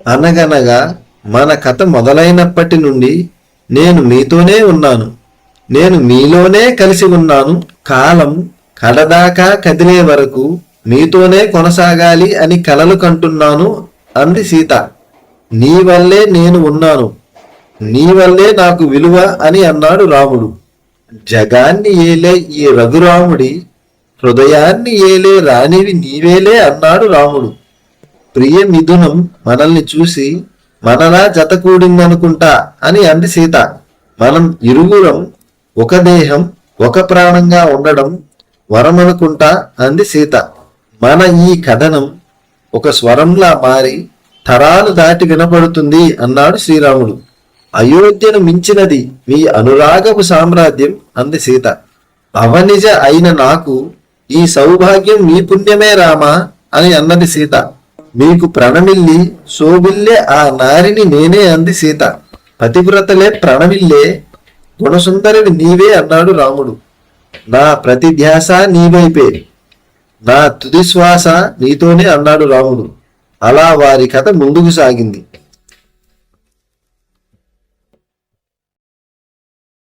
అనగనగా మన కథ మొదలైనప్పటి నుండి నేను మీతోనే ఉన్నాను, నేను మీలోనే కలిసి ఉన్నాను, కాలం కడదాకా కదిలే వరకు మీతోనే కొనసాగాలి అని కలలు కంటున్నాను అంది సీత. నీ వల్లే నేను ఉన్నాను, నీ వల్లే నాకు విలువ అని అన్నాడు రాముడు. జగాన్ని ఏలే ఈ రఘురాముడి హృదయాన్ని ఏలే రాణివి నీవేలే అన్నాడు రాముడు. ప్రియ మిథునం మనల్ని చూసి మనలా జత కూడిందనుకుంటా అని అంది సీత. మనం ఇరువురం ఒక దేహం ఒక ప్రాణంగా ఉండడం వరమనుకుంటా అంది సీత. మన ఈ కథనం ఒక స్వరంలా మారి తరాలు దాటి వినపడుతుంది అన్నాడు శ్రీరాముడు. అయోధ్యను మించినది మీ అనురాగపు సామ్రాజ్యం అంది సీత. అవనిజ అయిన నాకు ఈ సౌభాగ్యం మీ పుణ్యమే రామా అని అన్నది సీత. మీకు ప్రణమిల్లి శోభిల్లే ఆ నారిని నేనే అంది సీత. పతివ్రతలే ప్రణమిల్లే గుణసుందరిని నీవే అన్నాడు రాముడు. నా ప్రతి ధ్యాస నీవైపే, నా తుది శ్వాస నీతోనే అన్నాడు రాముడు. అలా వారి కథ ముందుకు సాగింది.